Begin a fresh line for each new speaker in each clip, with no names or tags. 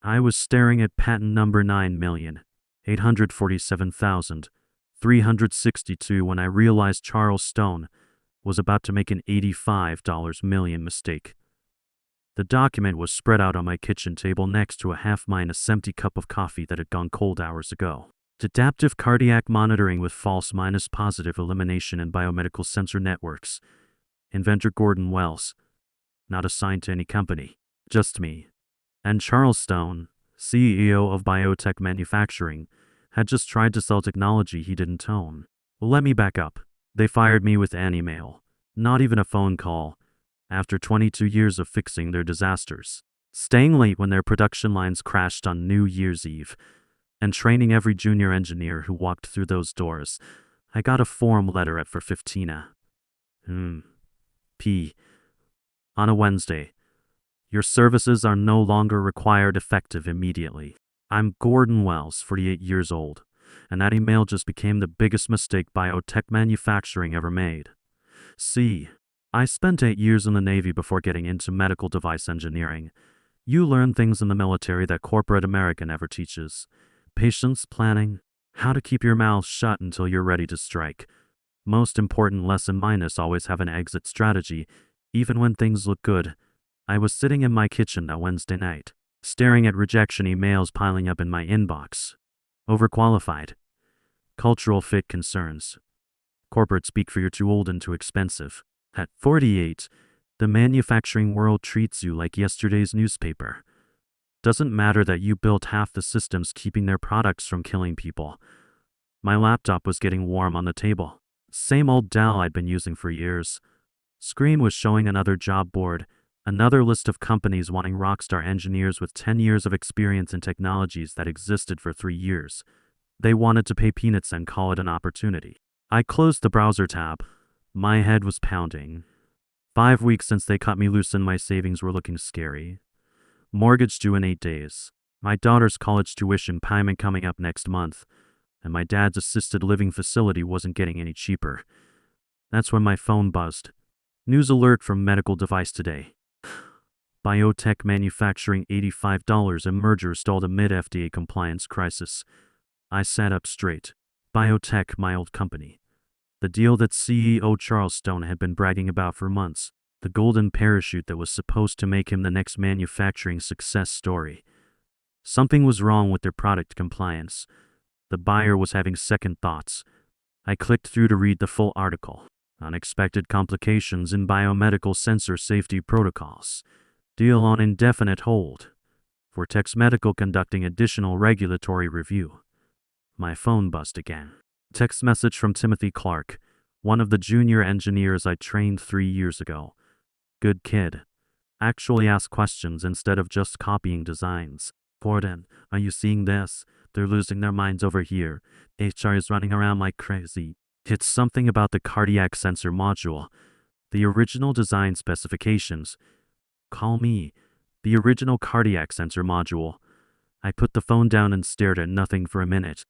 I was staring at patent number 9,847,362 when I realized Charles Stone was about to make an $85 million mistake. The document was spread out on my kitchen table next to a half-empty cup of coffee that had gone cold hours ago. Adaptive cardiac monitoring with false-positive elimination in biomedical sensor networks. Inventor Gordon Wells. Not assigned to any company. Just me. And Charles Stone, CEO of biotech manufacturing, had just tried to sell technology he didn't own. Let me back up. They fired me with an email. Not even a phone call. After 22 years of fixing their disasters. Staying late when their production lines crashed on New Year's Eve. And training every junior engineer who walked through those doors. I got a form letter at for 15. P. On a Wednesday. Your services are no longer required effective immediately. I'm Gordon Wells, 48 years old, and that email just became the biggest mistake biotech manufacturing ever made. See, I spent 8 years in the Navy before getting into medical device engineering. You learn things in the military that corporate America never teaches. Patience planning, how to keep your mouth shut until you're ready to strike. Most important lesson minus always have an exit strategy, even when things look good. I was sitting in my kitchen that Wednesday night, staring at rejection emails piling up in my inbox. Overqualified. Cultural fit concerns. Corporate speak for you're too old and too expensive. At 48, the manufacturing world treats you like yesterday's newspaper. Doesn't matter that you built half the systems keeping their products from killing people. My laptop was getting warm on the table. Same old Dell I'd been using for years. Screen was showing another job board. Another list of companies wanting rockstar engineers with 10 years of experience in technologies that existed for 3 years. They wanted to pay peanuts and call it an opportunity. I closed the browser tab. My head was pounding. 5 weeks since they cut me loose and my savings were looking scary. Mortgage due in 8 days. My daughter's college tuition payment coming up next month. And my dad's assisted living facility wasn't getting any cheaper. That's when my phone buzzed. News alert from Medical Device Today. Biotech manufacturing $85 and merger stalled amid FDA compliance crisis. I sat up straight. Biotech, my old company. The deal that CEO Charles Stone had been bragging about for months. The golden parachute that was supposed to make him the next manufacturing success story. Something was wrong with their product compliance. The buyer was having second thoughts. I clicked through to read the full article. Unexpected complications in biomedical sensor safety protocols. Deal on indefinite hold. Vortex Medical conducting additional regulatory review. My phone buzzed again. Text message from Timothy Clark, one of the junior engineers I trained 3 years ago. Good kid. Actually ask questions instead of just copying designs. Gordon, are you seeing this? They're losing their minds over here. HR is running around like crazy. It's something about the cardiac sensor module. The original design specifications. Call me. The original cardiac sensor module. I put the phone down and stared at nothing for a minute.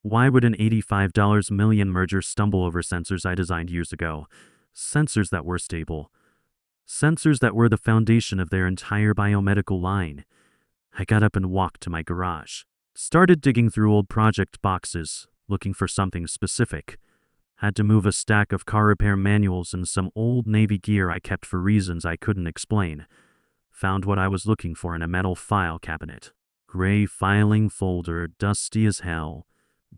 Why would an $85 million merger stumble over sensors I designed years ago? Sensors that were stable. Sensors that were the foundation of their entire biomedical line. I got up and walked to my garage. Started digging through old project boxes, looking for something specific. Had to move a stack of car repair manuals and some old Navy gear I kept for reasons I couldn't explain. Found what I was looking for in a metal file cabinet. Gray filing folder, dusty as hell.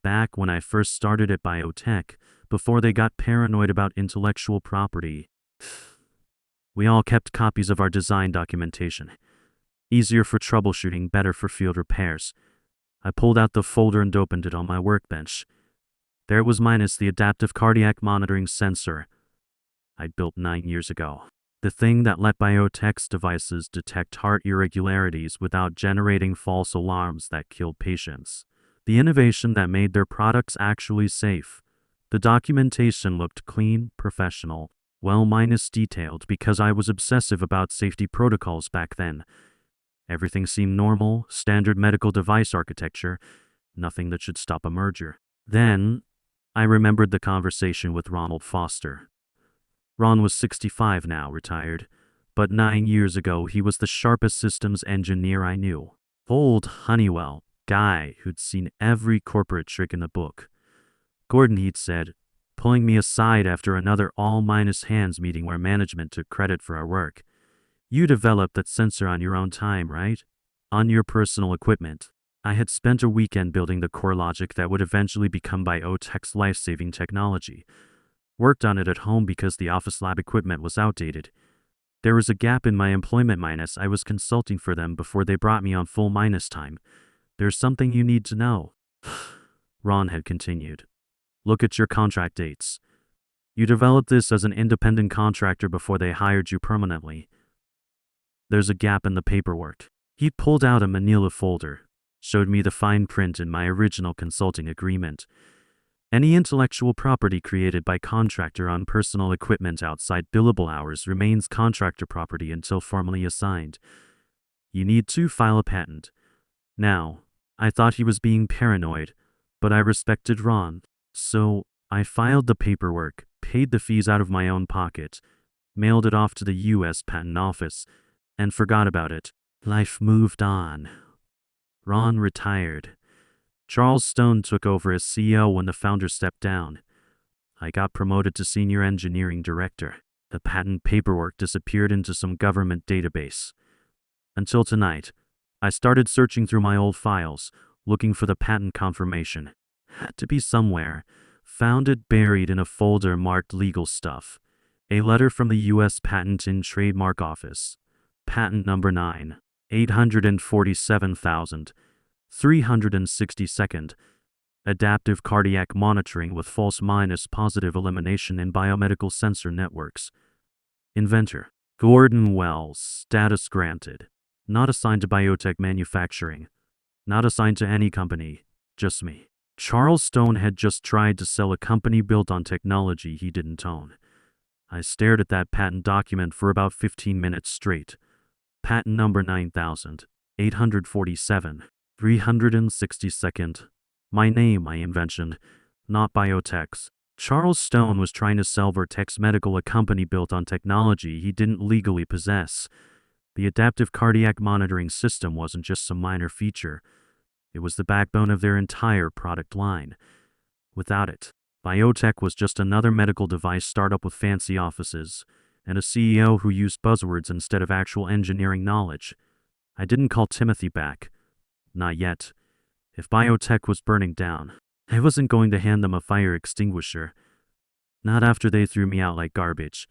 Back when I first started at biotech, before they got paranoid about intellectual property. We all kept copies of our design documentation. Easier for troubleshooting, better for field repairs. I pulled out the folder and opened it on my workbench. There it was minus the adaptive cardiac monitoring sensor I'd built 9 years ago. The thing that let biotech's devices detect heart irregularities without generating false alarms that killed patients. The innovation that made their products actually safe. The documentation looked clean, professional, well minus detailed because I was obsessive about safety protocols back then. Everything seemed normal, standard medical device architecture, nothing that should stop a merger. Then, I remembered the conversation with Ronald Foster. Ron was 65 now, retired, but 9 years ago he was the sharpest systems engineer I knew. Old Honeywell guy who'd seen every corporate trick in the book. Gordon, he'd said, pulling me aside after another all-minus-hands meeting where management took credit for our work. You developed that sensor on your own time, right? On your personal equipment. I had spent a weekend building the core logic that would eventually become Biotech's life-saving technology. Worked on it at home because the office lab equipment was outdated. There was a gap in my employment minus. I was consulting for them before they brought me on full minus time. There's something you need to know. Ron had continued. Look at your contract dates. You developed this as an independent contractor before they hired you permanently. There's a gap in the paperwork. He pulled out a manila folder, showed me the fine print in my original consulting agreement. Any intellectual property created by contractor on personal equipment outside billable hours remains contractor property until formally assigned. You need to file a patent. Now, I thought he was being paranoid, but I respected Ron. So, I filed the paperwork, paid the fees out of my own pocket, mailed it off to the U.S. Patent Office, and forgot about it. Life moved on. Ron retired. Charles Stone took over as CEO when the founder stepped down. I got promoted to senior engineering director. The patent paperwork disappeared into some government database. Until tonight, I started searching through my old files, looking for the patent confirmation. Had to be somewhere. Found it buried in a folder marked legal stuff. A letter from the U.S. Patent and Trademark Office. Patent number 9, 847,362nd. Adaptive cardiac monitoring with false minus positive elimination in biomedical sensor networks. Inventor, Gordon Wells. Status granted. Not assigned to biotech manufacturing. Not assigned to any company. Just me. Charles Stone had just tried to sell a company built on technology he didn't own. I stared at that patent document for about 15 minutes straight. Patent number 9,847, 362nd. My name, my invention, not Biotech's. Charles Stone was trying to sell Vertex Medical, a company built on technology he didn't legally possess. The adaptive cardiac monitoring system wasn't just some minor feature. It was the backbone of their entire product line. Without it, Biotech was just another medical device startup with fancy offices and a CEO who used buzzwords instead of actual engineering knowledge. I didn't call Timothy back. Not yet. If Biotech was burning down, I wasn't going to hand them a fire extinguisher. Not after they threw me out like garbage.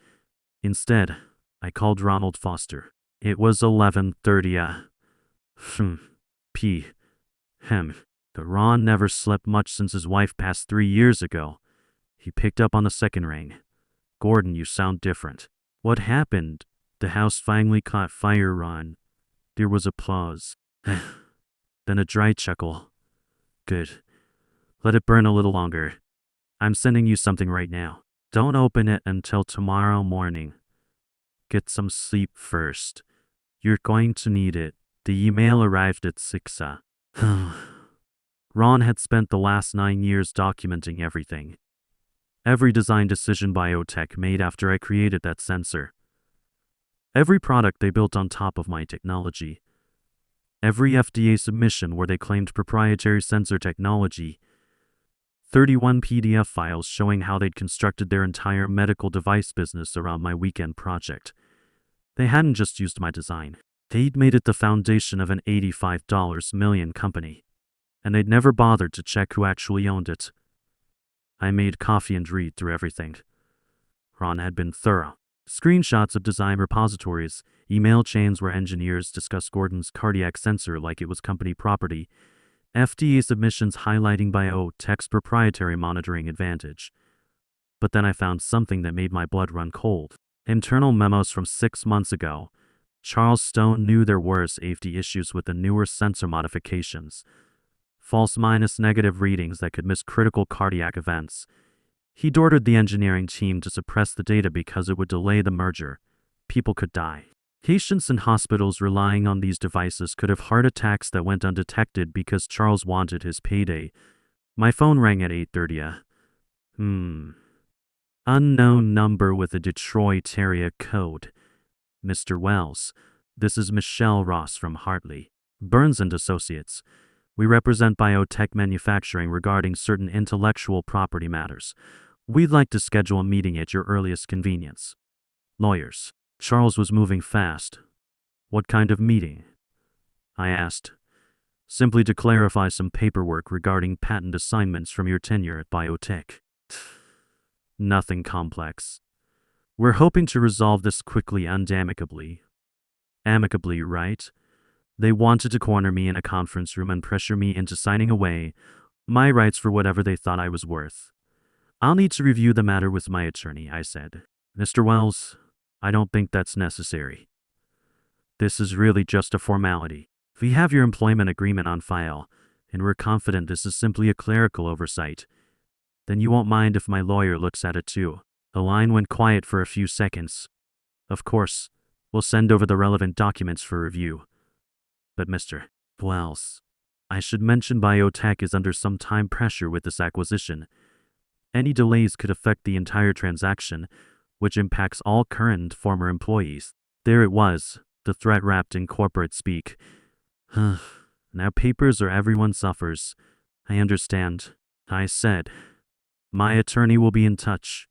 Instead, I called Ronald Foster. It was 11:30 p.m. Ron never slept much since his wife passed 3 years ago. He picked up on the second ring. Gordon, you sound different. What happened? The house finally caught fire, Ron. There was a pause. Then a dry chuckle. Good. Let it burn a little longer. I'm sending you something right now. Don't open it until tomorrow morning. Get some sleep first. You're going to need it. The email arrived at 6. Ron had spent the last 9 years documenting everything. Every design decision Biotech made after I created that sensor. Every product they built on top of my technology. Every FDA submission where they claimed proprietary sensor technology. 31 PDF files showing how they'd constructed their entire medical device business around my weekend project. They hadn't just used my design. They'd made it the foundation of an $85 million company. And they'd never bothered to check who actually owned it. I made coffee and read through everything. Ron had been thorough. Screenshots of design repositories, email chains where engineers discussed Gordon's cardiac sensor like it was company property, FDA submissions highlighting Biotech's proprietary monitoring advantage. But then I found something that made my blood run cold. Internal memos from 6 months ago. Charles Stone knew there were safety issues with the newer sensor modifications. False minus negative readings that could miss critical cardiac events. He'd ordered the engineering team to suppress the data because it would delay the merger. People could die. Patients in hospitals relying on these devices could have heart attacks that went undetected because Charles wanted his payday. My phone rang at 8:30. Unknown number with a Detroit area code. Mr. Wells, this is Michelle Ross from Hartley. Burns and Associates. We represent biotech manufacturing regarding certain intellectual property matters. We'd like to schedule a meeting at your earliest convenience. Lawyers. Charles was moving fast. What kind of meeting? I asked. Simply to clarify some paperwork regarding patent assignments from your tenure at biotech. Nothing complex. We're hoping to resolve this quickly and amicably. Amicably, right? They wanted to corner me in a conference room and pressure me into signing away my rights for whatever they thought I was worth. I'll need to review the matter with my attorney, I said. Mr. Wells, I don't think that's necessary. This is really just a formality. We have your employment agreement on file, and we're confident this is simply a clerical oversight. Then you won't mind if my lawyer looks at it too. The line went quiet for a few seconds. Of course, we'll send over the relevant documents for review. But Mr. Wells, I should mention biotech is under some time pressure with this acquisition. Any delays could affect the entire transaction, which impacts all current and former employees. There it was, the threat wrapped in corporate speak. Now papers or everyone suffers. I understand, I said. My attorney will be in touch.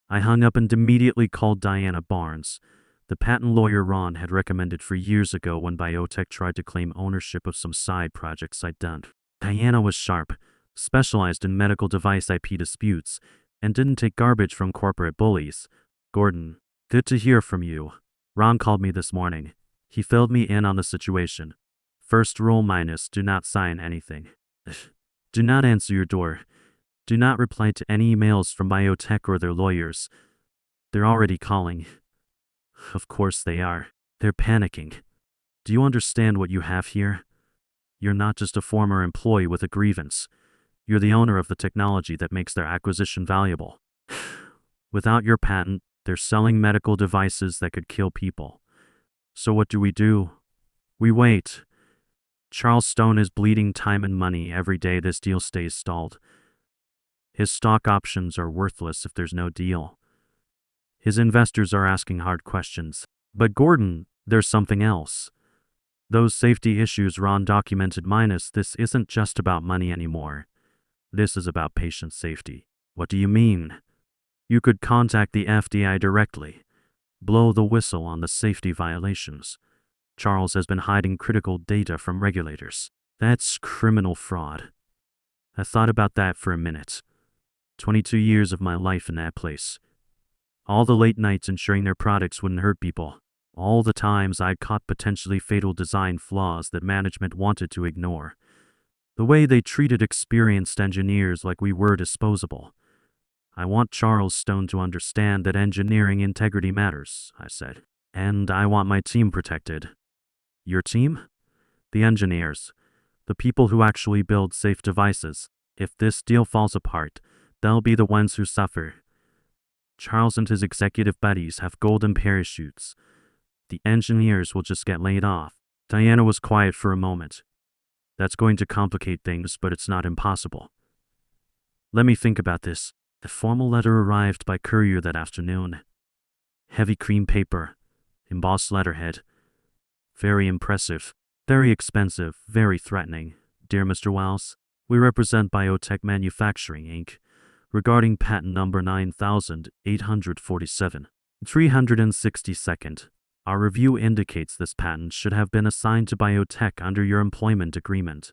I hung up and immediately called Diana Barnes, the patent lawyer Ron had recommended for years ago when biotech tried to claim ownership of some side projects I'd done. Diana was sharp, specialized in medical device IP disputes, and didn't take garbage from corporate bullies. Gordon, good to hear from you. Ron called me this morning. He filled me in on the situation. First rule minus, do not sign anything. Do not answer your door. Do not reply to any emails from biotech or their lawyers. They're already calling. Of course they are. They're panicking. Do you understand what you have here? You're not just a former employee with a grievance. You're the owner of the technology that makes their acquisition valuable. Without your patent, they're selling medical devices that could kill people. So what do? We wait. Charles Stone is bleeding time and money every day this deal stays stalled. His stock options are worthless if there's no deal. His investors are asking hard questions. But Gordon, there's something else. Those safety issues Ron documented minus, this isn't just about money anymore. This is about patient safety. What do you mean? You could contact the FDA directly. Blow the whistle on the safety violations. Charles has been hiding critical data from regulators. That's criminal fraud. I thought about that for a minute. 22 years of my life in that place. All the late nights ensuring their products wouldn't hurt people. All the times I caught potentially fatal design flaws that management wanted to ignore. The way they treated experienced engineers like we were disposable. I want Charles Stone to understand that engineering integrity matters, I said. And I want my team protected. Your team? The engineers. The people who actually build safe devices. If this deal falls apart, they'll be the ones who suffer. Charles and his executive buddies have golden parachutes. The engineers will just get laid off. Diana was quiet for a moment. That's going to complicate things, but it's not impossible. Let me think about this. The formal letter arrived by courier that afternoon. Heavy cream paper, embossed letterhead. Very impressive, very expensive, very threatening. Dear Mr. Wells, we represent Biotech Manufacturing, Inc. Regarding patent number 9847, 362nd. Our review indicates this patent should have been assigned to biotech under your employment agreement.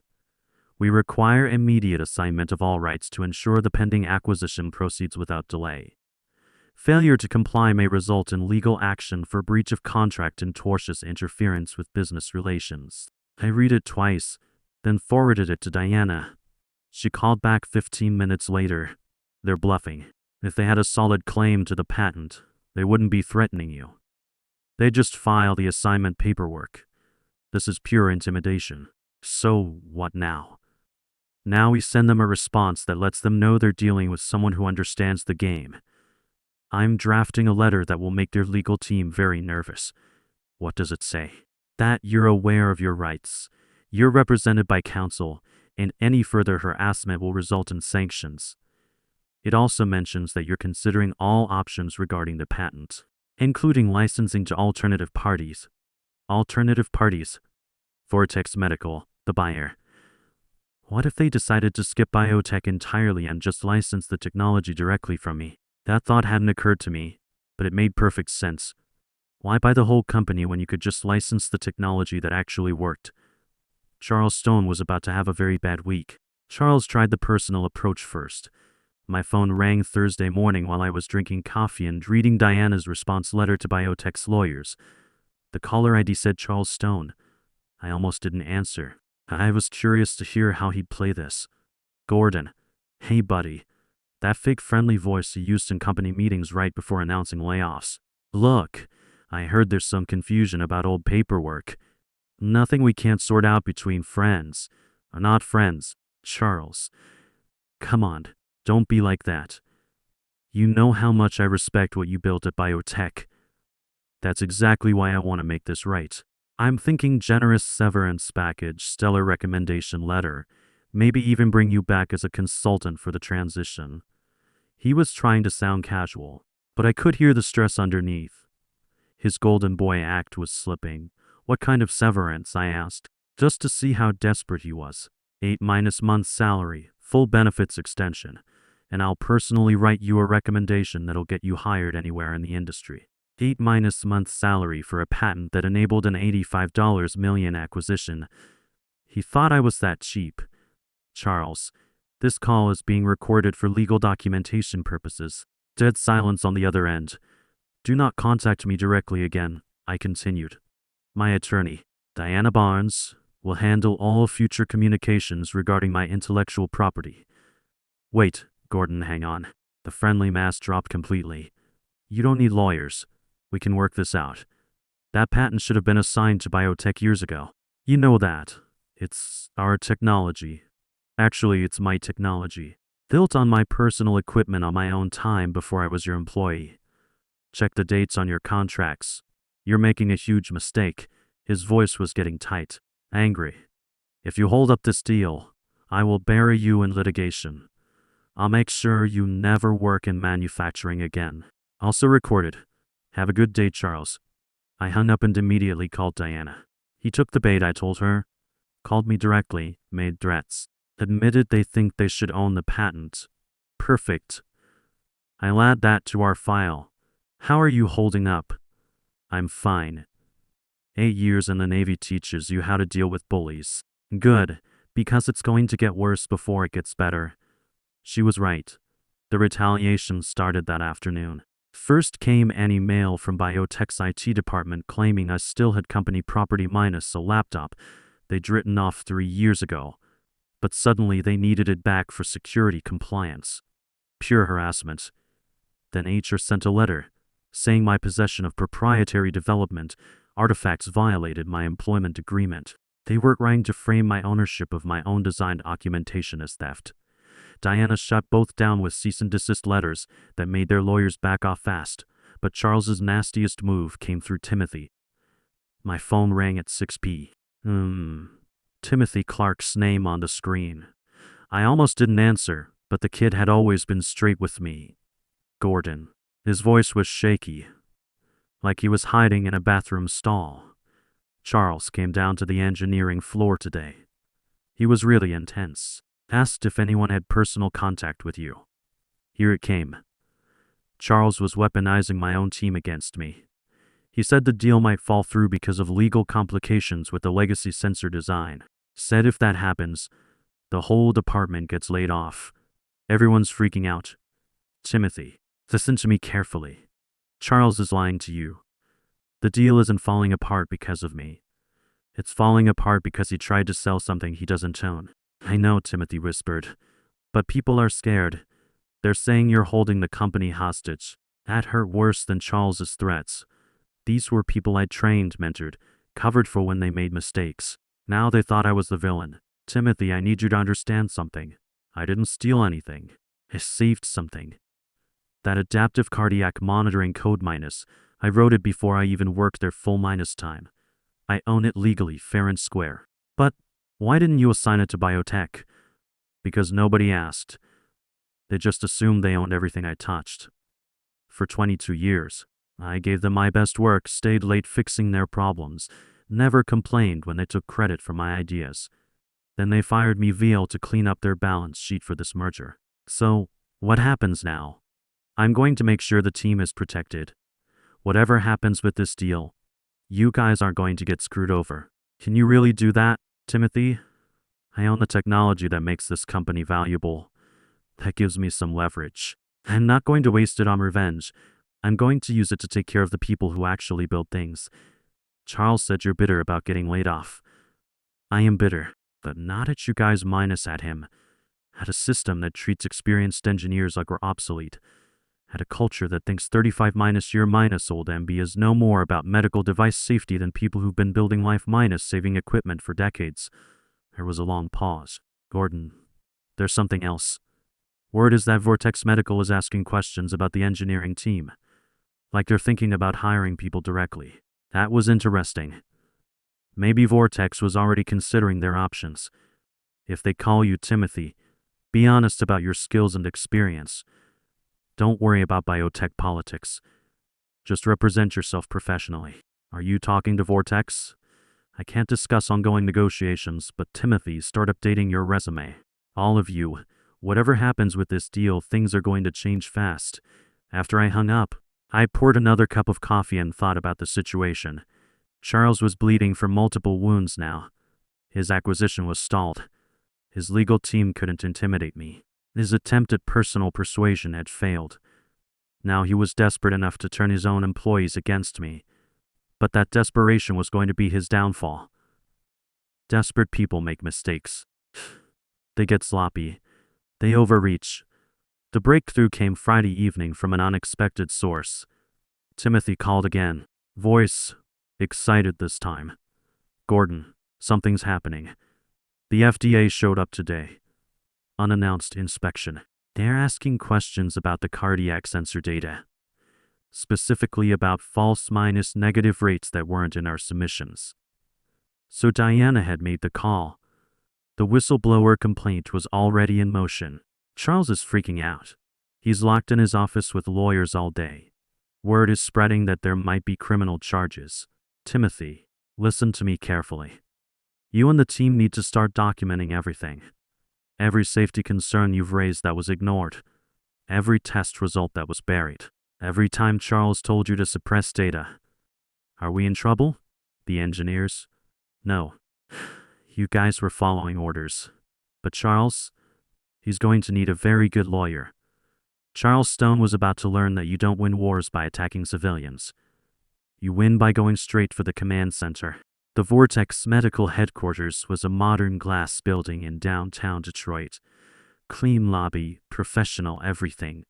We require immediate assignment of all rights to ensure the pending acquisition proceeds without delay. Failure to comply may result in legal action for breach of contract and tortious interference with business relations. I read it twice, then forwarded it to Diana. She called back 15 minutes later. They're bluffing. If they had a solid claim to the patent, they wouldn't be threatening you. They just file the assignment paperwork. This is pure intimidation. So what now? Now we send them a response that lets them know they're dealing with someone who understands the game. I'm drafting a letter that will make their legal team very nervous. What does it say? That you're aware of your rights. You're represented by counsel, and any further harassment will result in sanctions. It also mentions that you're considering all options regarding the patent, including licensing to alternative parties. Alternative parties? Vortex Medical, the buyer. What if they decided to skip biotech entirely and just license the technology directly from me? That thought hadn't occurred to me, but it made perfect sense. Why buy the whole company when you could just license the technology that actually worked? Charles Stone was about to have a very bad week. Charles tried the personal approach first. My phone rang Thursday morning while I was drinking coffee and reading Diana's response letter to biotech's lawyers. The caller ID said Charles Stone. I almost didn't answer. I was curious to hear how he'd play this. Gordon. Hey buddy. That fake friendly voice he used in company meetings right before announcing layoffs. Look, I heard there's some confusion about old paperwork. Nothing we can't sort out between friends. Or not friends, Charles. Come on, don't be like that. You know how much I respect what you built at biotech. That's exactly why I want to make this right. I'm thinking generous severance package, stellar recommendation letter, maybe even bring you back as a consultant for the transition. He was trying to sound casual, but I could hear the stress underneath. His golden boy act was slipping. What kind of severance, I asked, just to see how desperate he was. 8 months salary, full benefits extension, and I'll personally write you a recommendation that'll get you hired anywhere in the industry. 8 months salary for a patent that enabled an $85 million acquisition. He thought I was that cheap. Charles, this call is being recorded for legal documentation purposes. Dead silence on the other end. Do not contact me directly again, I continued. My attorney, Diana Barnes, will handle all future communications regarding my intellectual property. Wait, Gordon, hang on. The friendly mask dropped completely. You don't need lawyers. We can work this out. That patent should have been assigned to biotech years ago. You know that. It's our technology. Actually, it's my technology. Built on my personal equipment on my own time before I was your employee. Check the dates on your contracts. You're making a huge mistake. His voice was getting tight, angry. If you hold up this deal, I will bury you in litigation. I'll make sure you never work in manufacturing again. Also recorded. Have a good day, Charles. I hung up and immediately called Diana. He took the bait, I told her. Called me directly, made threats. Admitted they think they should own the patent. Perfect. I'll add that to our file. How are you holding up? I'm fine. 8 years in the Navy teaches you how to deal with bullies. Good, because it's going to get worse before it gets better. She was right. The retaliation started that afternoon. First came an email from biotech's IT department claiming I still had company property minus a laptop they'd written off 3 years ago, but suddenly they needed it back for security compliance. Pure harassment. Then HR sent a letter saying my possession of proprietary development artifacts violated my employment agreement. They were trying to frame my ownership of my own designed documentation as theft. Diana shot both down with cease and desist letters that made their lawyers back off fast, but Charles's nastiest move came through Timothy. My phone rang at 6 p.m. Timothy Clark's name on the screen. I almost didn't answer, but the kid had always been straight with me. Gordon. His voice was shaky, like he was hiding in a bathroom stall. Charles came down to the engineering floor today. He was really intense. Asked if anyone had personal contact with you. Here it came. Charles was weaponizing my own team against me. He said the deal might fall through because of legal complications with the legacy sensor design. Said if that happens, the whole department gets laid off. Everyone's freaking out. Timothy, listen to me carefully. Charles is lying to you. The deal isn't falling apart because of me. It's falling apart because he tried to sell something he doesn't own. I know, Timothy whispered, but people are scared. They're saying you're holding the company hostage. That hurt worse than Charles's threats. These were people I trained, mentored, covered for when they made mistakes. Now they thought I was the villain. Timothy, I need you to understand something. I didn't steal anything. I saved something. That adaptive cardiac monitoring code minus, I wrote it before I even worked their full minus time. I own it legally, fair and square. But why didn't you assign it to biotech? Because nobody asked. They just assumed they owned everything I touched. For 22 years, I gave them my best work, stayed late fixing their problems. never complained when they took credit for my ideas. Then they fired me VL to clean up their balance sheet for this merger. So, what happens now? I'm going to make sure the team is protected. Whatever happens with this deal, you guys aren't going to get screwed over. Can you really do that, Timothy? I own the technology that makes this company valuable. That gives me some leverage. I'm not going to waste it on revenge. I'm going to use it to take care of the people who actually build things. Charles said you're bitter about getting laid off. I am bitter, but not at you guys, minus at him. At a system that treats experienced engineers like we're obsolete. At a culture that thinks 35 minus year minus old MB is no more about medical device safety than people who've been building life minus saving equipment for decades. There was a long pause. Gordon, there's something else. Word is that Vortex Medical is asking questions about the engineering team. Like they're thinking about hiring people directly. That was interesting. Maybe Vortex was already considering their options. If they call you Timothy, be honest about your skills and experience. Don't worry about biotech politics. Just represent yourself professionally. Are you talking to Vortex? I can't discuss ongoing negotiations, but Timothy, start updating your resume. All of you, whatever happens with this deal, things are going to change fast. After I hung up, I poured another cup of coffee and thought about the situation. Charles was bleeding from multiple wounds now. His acquisition was stalled. His legal team couldn't intimidate me. His attempt at personal persuasion had failed. Now he was desperate enough to turn his own employees against me. But that desperation was going to be his downfall. Desperate people make mistakes. They get sloppy. They overreach. The breakthrough came Friday evening from an unexpected source. Timothy called again. Voice excited this time. Gordon, something's happening. The FDA showed up today. Unannounced inspection. They're asking questions about the cardiac sensor data. Specifically about false minus negative rates that weren't in our submissions. So Diana had made the call. The whistleblower complaint was already in motion. Charles is freaking out. He's locked in his office with lawyers all day. Word is spreading that there might be criminal charges. Timothy, listen to me carefully. You and the team need to start documenting everything. Every safety concern you've raised that was ignored. Every test result that was buried. Every time Charles told you to suppress data. Are we in trouble? The engineers? No. You guys were following orders. But Charles? He's going to need a very good lawyer. Charles Stone was about to learn that you don't win wars by attacking civilians. You win by going straight for the command center. The Vortex Medical Headquarters was a modern glass building in downtown Detroit. Clean lobby, professional everything.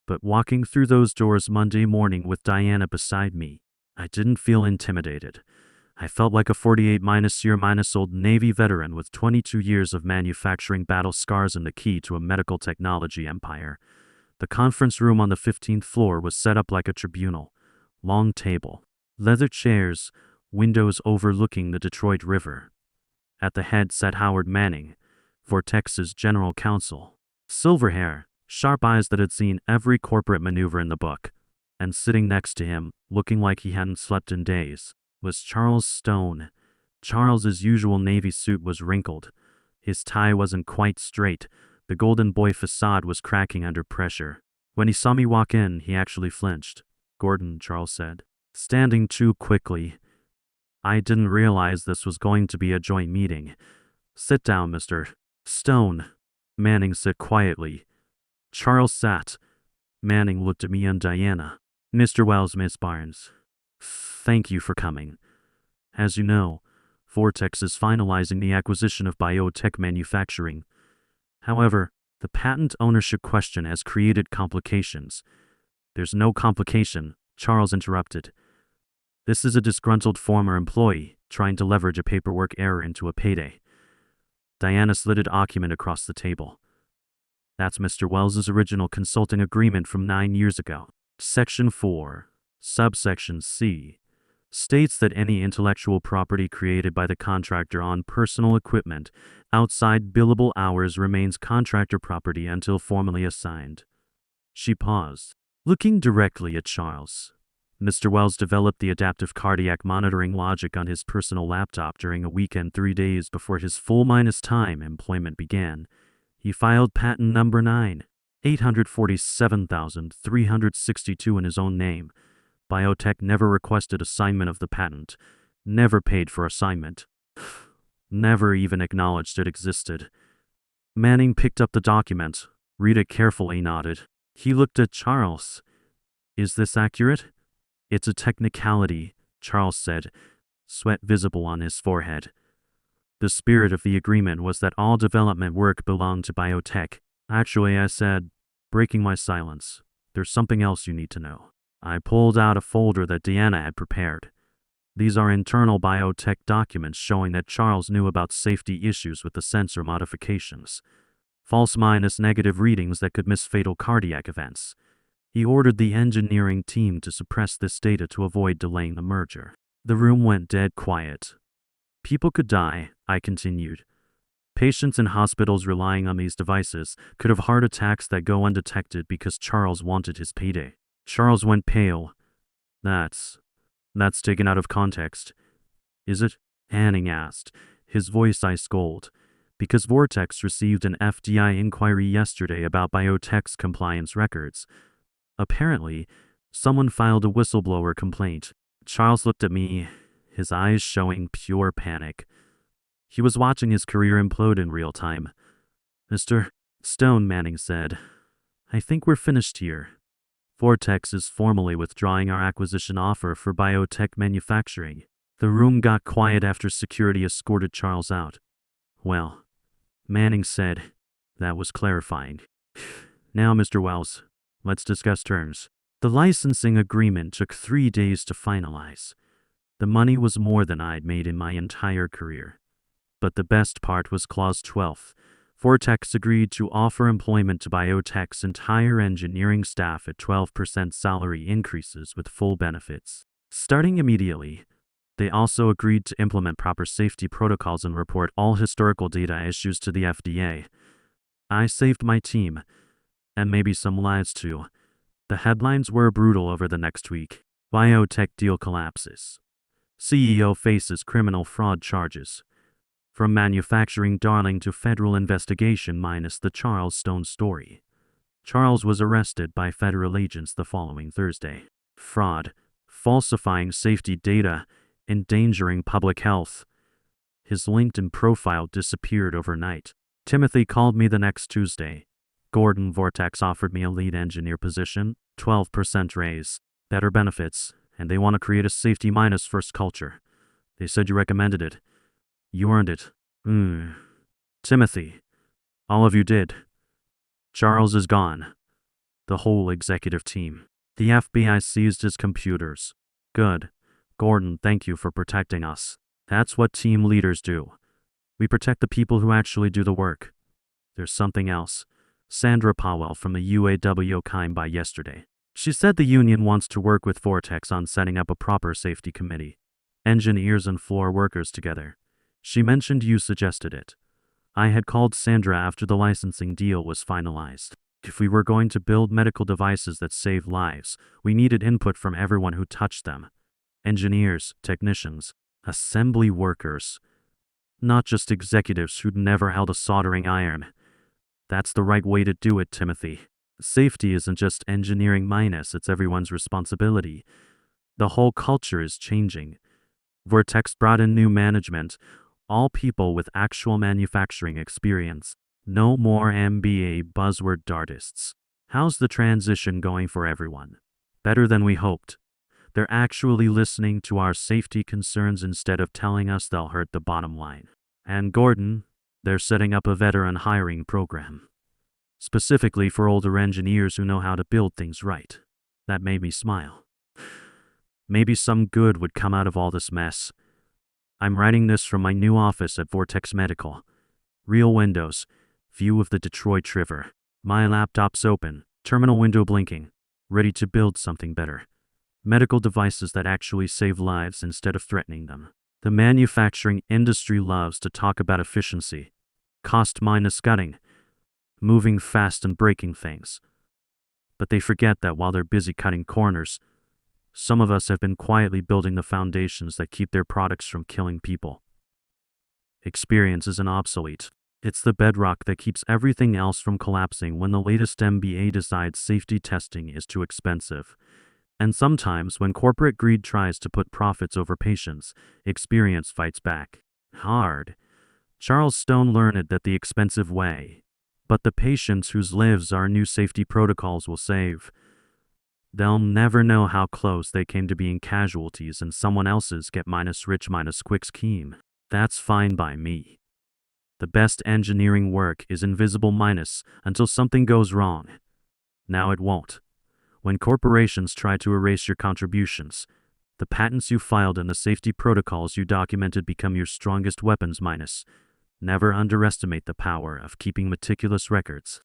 But walking through those doors Monday morning with Diana beside me, I didn't feel intimidated. I felt like a 48-year-old Navy veteran with 22 years of manufacturing battle scars and the key to a medical technology empire. The conference room on the 15th floor was set up like a tribunal. Long table, leather chairs, windows overlooking the Detroit River. At the head sat Howard Manning, Vortex's general counsel. Silver hair, sharp eyes that had seen every corporate maneuver in the book. And sitting next to him, looking like he hadn't slept in days, was Charles Stone. Charles's usual Navy suit was wrinkled. His tie wasn't quite straight. The golden boy facade was cracking under pressure. When he saw me walk in, he actually flinched. Gordon, Charles said, standing too quickly. I didn't realize this was going to be a joint meeting. Sit down, Mr. Stone. Manning said quietly. Charles sat. Manning looked at me and Diana. Mr. Wells, Miss Barnes. Thank you for coming. As you know, Vortex is finalizing the acquisition of biotech manufacturing. However, the patent ownership question has created complications. There's no complication, Charles interrupted. This is a disgruntled former employee trying to leverage a paperwork error into a payday. Diana slid a document across the table. That's Mr. Wells's original consulting agreement from 9 years ago. Section 4, subsection C, states that any intellectual property created by the contractor on personal equipment outside billable hours remains contractor property until formally assigned. She paused, looking directly at Charles. Mr. Wells developed the adaptive cardiac monitoring logic on his personal laptop during a weekend 3 days before his full minus time employment began. He filed patent number 9,847,362 in his own name. Biotech never requested assignment of the patent, never paid for assignment, never even acknowledged it existed. Manning picked up the document. Rita carefully nodded. He looked at Charles. Is this accurate? It's a technicality, Charles said, sweat visible on his forehead. The spirit of the agreement was that all development work belonged to biotech. Actually, I said, breaking my silence, there's something else you need to know. I pulled out a folder that Deanna had prepared. These are internal biotech documents showing that Charles knew about safety issues with the sensor modifications. False minus negative readings that could miss fatal cardiac events. He ordered the engineering team to suppress this data to avoid delaying the merger. The room went dead quiet. People could die, I continued. Patients in hospitals relying on these devices could have heart attacks that go undetected because Charles wanted his payday. Charles went pale. That's taken out of context. Is it? Hanning asked, his voice ice cold. Because Vortex received an FDI inquiry yesterday about biotech's compliance records. Apparently, someone filed a whistleblower complaint. Charles looked at me, his eyes showing pure panic. He was watching his career implode in real time. Mr. Stone, Manning said, I think we're finished here. Vortex is formally withdrawing our acquisition offer for biotech manufacturing. The room got quiet after security escorted Charles out. Well, Manning said, that was clarifying. Now, Mr. Wells, let's discuss terms. The licensing agreement took 3 days to finalize. The money was more than I'd made in my entire career. But the best part was Clause 12. Vortex agreed to offer employment to biotech's entire engineering staff at 12% salary increases with full benefits. Starting immediately, they also agreed to implement proper safety protocols and report all historical data issues to the FDA. I saved my team, and maybe some lives too. The headlines were brutal over the next week. Biotech deal collapses. CEO faces criminal fraud charges. From manufacturing darling to federal investigation minus the Charles Stone story. Charles was arrested by federal agents the following Thursday. Fraud, falsifying safety data, endangering public health. His LinkedIn profile disappeared overnight. Timothy called me the next Tuesday. Gordon, Vortex offered me a lead engineer position, 12% raise, better benefits, and they want to create a safety minus first culture. They said you recommended it. You earned it. Timothy, all of you did. Charles is gone. The whole executive team. The FBI seized his computers. Good. Gordon, thank you for protecting us. That's what team leaders do. We protect the people who actually do the work. There's something else. Sandra Powell from the UAW came by yesterday. She said the union wants to work with Vortex on setting up a proper safety committee. Engineers and floor workers together. She mentioned you suggested it. I had called Sandra after the licensing deal was finalized. If we were going to build medical devices that save lives, we needed input from everyone who touched them. Engineers, technicians, assembly workers. Not just executives who'd never held a soldering iron. That's the right way to do it, Timothy. Safety isn't just engineering minus, it's everyone's responsibility. The whole culture is changing. Vortex brought in new management, all people with actual manufacturing experience. No more MBA buzzword dartists. How's the transition going for everyone? Better than we hoped. They're actually listening to our safety concerns instead of telling us they'll hurt the bottom line. And Gordon, they're setting up a veteran hiring program. Specifically for older engineers who know how to build things right. That made me smile. Maybe some good would come out of all this mess. I'm writing this from my new office at Vortex Medical. Real windows, view of the Detroit River. My laptop's open, terminal window blinking, ready to build something better. Medical devices that actually save lives instead of threatening them. The manufacturing industry loves to talk about efficiency, cost minus cutting, moving fast and breaking things. But they forget that while they're busy cutting corners, Some of us have been quietly building the foundations that keep their products from killing people. Experience isn't obsolete. It's the bedrock that keeps everything else from collapsing when the latest MBA decides safety testing is too expensive. And sometimes, when corporate greed tries to put profits over patients, experience fights back. Hard. Charles Stone learned that the expensive way. But the patients whose lives our new safety protocols will save, they'll never know how close they came to being casualties in someone else's get-rich-quick scheme. That's fine by me. The best engineering work is invisible minus until something goes wrong. Now it won't. When corporations try to erase your contributions, the patents you filed and the safety protocols you documented become your strongest weapons minus. Never underestimate the power of keeping meticulous records.